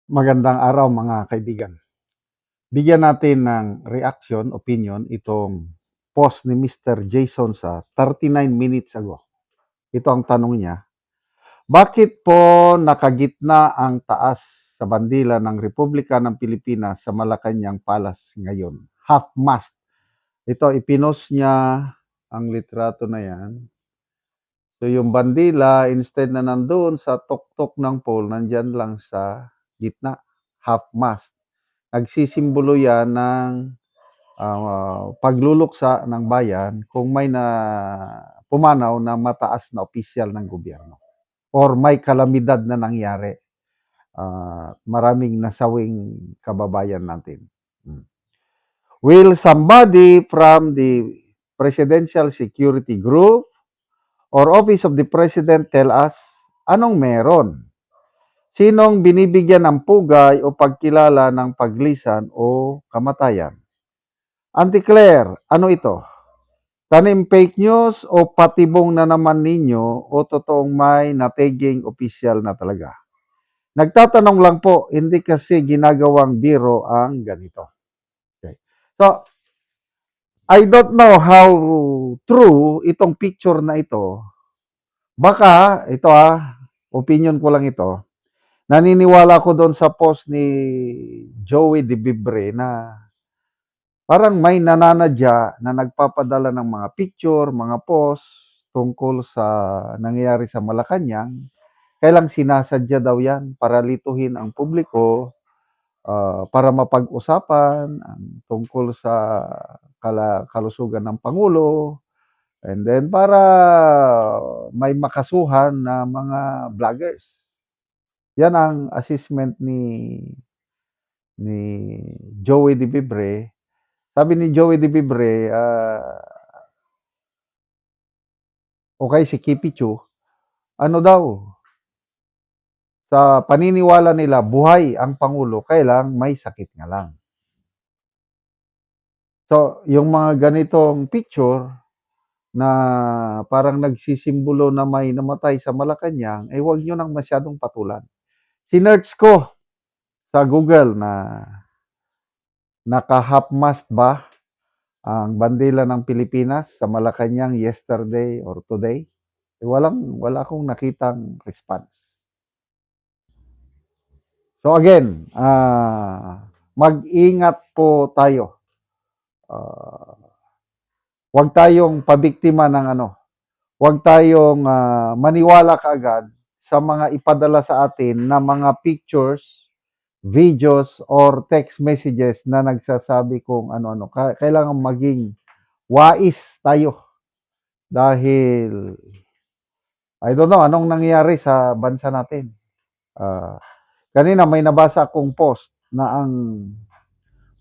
Magandang araw mga kaibigan. Bigyan natin ng reaction, opinion itong post ni Mr. Jason sa 39 minutes ago. Ito ang tanong niya, bakit po nakagitna ang taas sa bandila ng Republika ng Pilipinas sa Malacanang Palace ngayon? Half-mast. Ito, ipinost niya ang litrato na yan. So yung bandila, instead na nandun sa tuktok ng pole, nandyan lang sa gitna, half-mast. Nagsisimbolo yan ng pagluluksa ng bayan kung may na pumanaw na mataas na opisyal ng gobyerno or may kalamidad na nangyari. Maraming nasawing kababayan natin. Will somebody from the Presidential Security Group or Office of the President tell us anong meron? Sinong binibigyan ng pugay o pagkilala ng paglisan o kamatayan? Auntie Claire, ano ito? Tanim fake news o patibong na naman ninyo o totoong may natiging opisyal na talaga? Nagtatanong lang po, hindi kasi ginagawang biro ang ganito. Okay. So, I don't know how true itong picture na ito. Baka, ito opinion ko lang ito. Naniniwala ko doon sa post ni Joey De Bibre na parang may nananadya na nagpapadala ng mga picture, mga post tungkol sa nangyayari sa Malacanang. Kailang sinasadya daw yan para lituhin ang publiko, para mapag-usapan tungkol sa kalusugan ng Pangulo, and then para may makasuhan na mga vloggers. Yan ang assessment ni Joey De Bibre. Sabi ni Joey De Bibre, okay, si Kipichu, ano daw, sa paniniwala nila, buhay ang Pangulo, kailang may sakit nga lang. So, yung mga ganitong picture na parang nagsisimbolo na may namatay sa Malacanang, eh huwag nyo nang masyadong patulan. Sinearch ko sa Google na naka-half-mast ba ang bandila ng Pilipinas sa Malacanang yesterday or today? Wala akong nakitang response. So again, mag-ingat po tayo. Huwag tayong pabiktima ng huwag tayong maniwala kaagad sa mga ipadala sa atin na mga pictures, videos, or text messages na nagsasabi kung ano-ano. Kailangan maging wais tayo dahil I don't know anong nangyayari sa bansa natin. Kanina may nabasa akong post na ang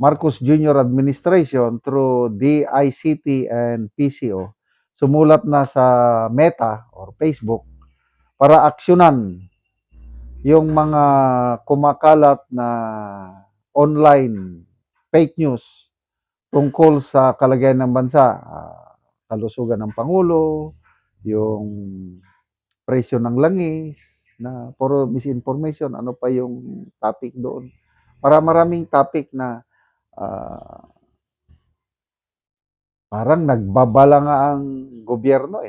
Marcos Jr. administration through DICT and PCO sumulat na sa Meta or Facebook para aksyonan yung mga kumakalat na online fake news tungkol sa kalagayan ng bansa, kalusugan ng Pangulo, yung presyo ng langis, na puro misinformation, ano pa yung topic doon. Para maraming topic na parang nagbabala nga ang gobyerno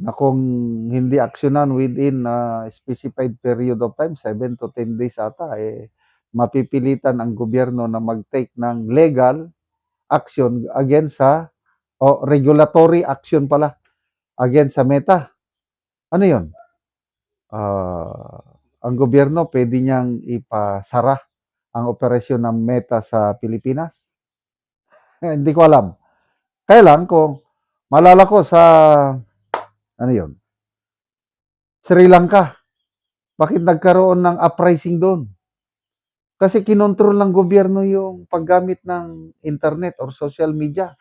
na kung hindi aksyonan within a specified period of time, 7 to 10 days ata, mapipilitan ang gobyerno na mag-take ng legal action against regulatory action pala against sa Meta. Ano yun? Ang gobyerno pwede niyang ipasara ang operasyon ng Meta sa Pilipinas? Hindi ko alam. Kaya lang kung malala ko sa ano yun, Sri Lanka, bakit nagkaroon ng uprising doon? Kasi kinontrol ng gobyerno yung paggamit ng internet or social media.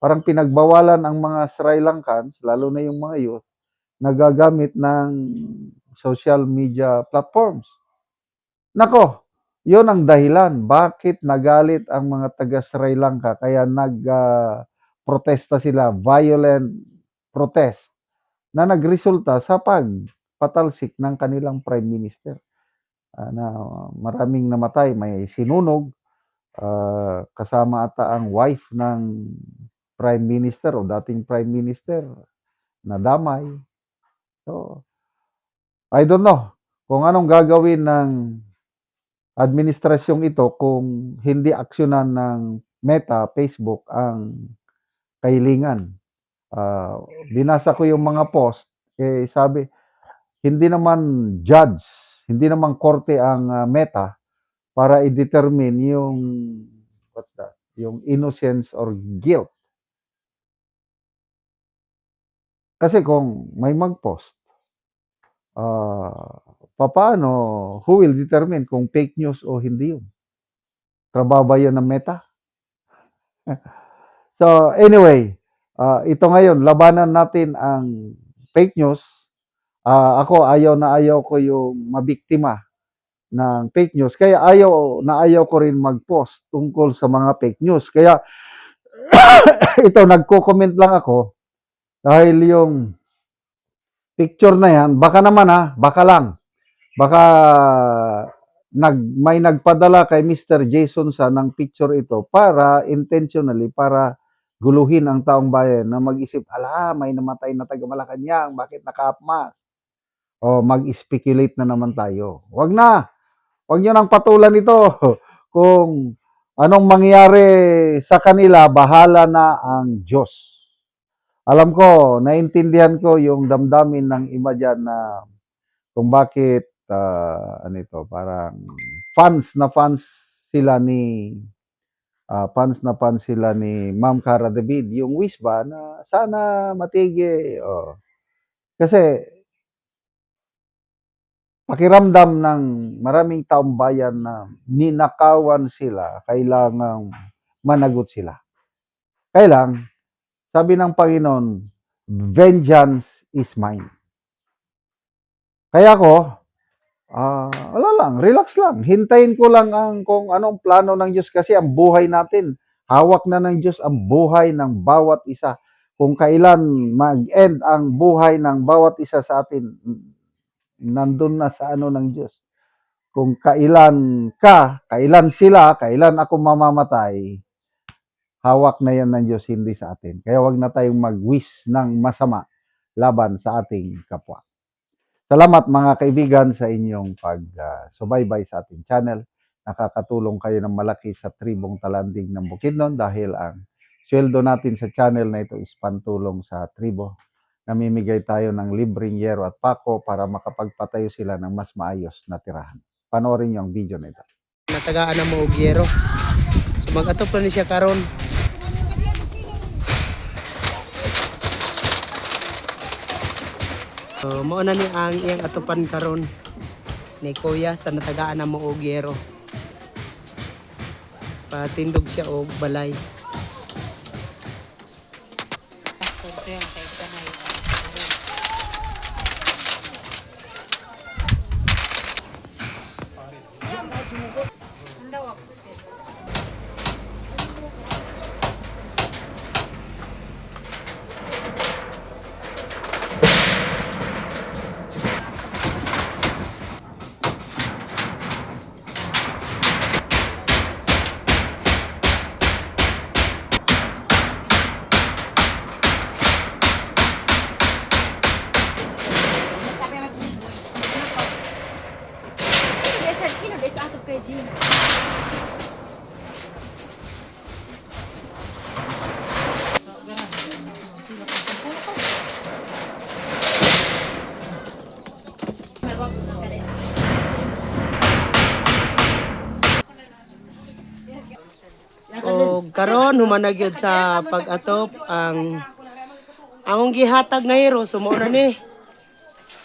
Parang pinagbawalan ang mga Sri Lankans, lalo na yung mga youth, nagagamit ng social media platforms. Nako, yun ang dahilan bakit nagalit ang mga taga Sri Lanka kaya protesta sila, violent protest na nagresulta sa pagpatalsik ng kanilang prime minister. na maraming namatay, may sinunog, kasama ata ang wife ng Prime Minister o dating Prime Minister nadamay. So, I don't know kung anong gagawin ng administrasyong ito kung hindi aksyonan ng Meta, Facebook ang kahilingan. Binasa ko yung mga post, sabi, hindi naman judge, hindi naman korte ang Meta para i-determine yung, what's that, yung innocence or guilt. Kasi kung may mag-post, papaano, who will determine kung fake news o hindi yun? Trabaho ba yun ng Meta? So anyway, ito ngayon, labanan natin ang fake news. Ako, ayaw na ayaw ko yung mabiktima ng fake news. Kaya ayaw ko rin mag-post tungkol sa mga fake news. Kaya ito, nagko-comment lang ako dahil yung picture na yan, baka naman baka lang. Baka may nagpadala kay Mr. Jason sa ng picture ito para intentionally, para guluhin ang taong bayan na mag-isip, may namatay na taga Malacanang, bakit nakaapmas? O mag-speculate na naman tayo. Wag nyo nang patulan ito. Kung anong mangyari sa kanila, bahala na ang Diyos. Alam ko, naintindihan ko yung damdamin ng iba dyan na kung bakit, parang fans na fans sila ni Ma'am Cara David, yung wish ba na sana matigi. Kasi pakiramdam ng maraming taong bayan na ninakawan sila, kailangang managot sila. Kailang, sabi ng Panginoon, vengeance is mine. Kaya ako, wala lang, relax lang. Hintayin ko lang kung anong plano ng Diyos kasi ang buhay natin, hawak na ng Diyos ang buhay ng bawat isa. Kung kailan mag-end ang buhay ng bawat isa sa atin, nandun na sa ng Diyos. Kung kailan sila, kailan ako mamamatay, hawak na yan ng Diyos, hindi sa atin. Kaya wag na tayong mag-wish ng masama laban sa ating kapwa. Salamat mga kaibigan sa inyong pag-subaybay sa ating channel. Nakakatulong kayo ng malaki sa tribong Talanding ng Bukidnon dahil ang sweldo natin sa channel na ito is pantulong sa tribo. Namimigay tayo ng libreng yero at pako para makapagpatayo sila ng mas maayos na tirahan. Panoorin niyo ang video na ito. Natagaan na mo og yero. So mag-atop na ni siya karon. So mao na ni ang iyang atupan karon ni Kuya sa natagaan na mo og yero. Patindog siya og balay. O karon humanag yun sa pag-atop ang among gihatag nga hero sumo na ni.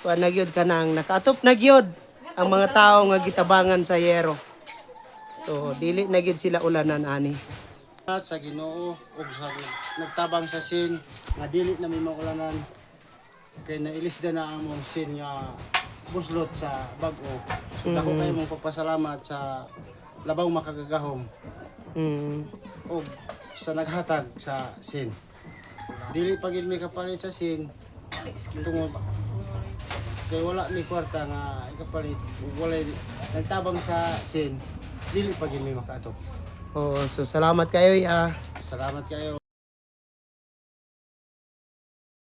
Kuan na gyud kanang nakaatop na gyud ang mga tao nga gitabangan sa yero. So dili na gyud sila ulanan ani. Sa Ginoo ug sa nagtabang sa sin nga dili na may maulanan kay nailisda na among sin nga buslot sa bag-o. So dako kayo mong pagpasalamat sa labaw makagagahom. O sa naghatag sa sin. Dili pagid may kapalit sa sin tungod kay wala mi kwarta nga ikapalit ug walay nagtabang sa sin dili pa gid mi makaatop. Oo, so salamat kayo. Salamat kayo.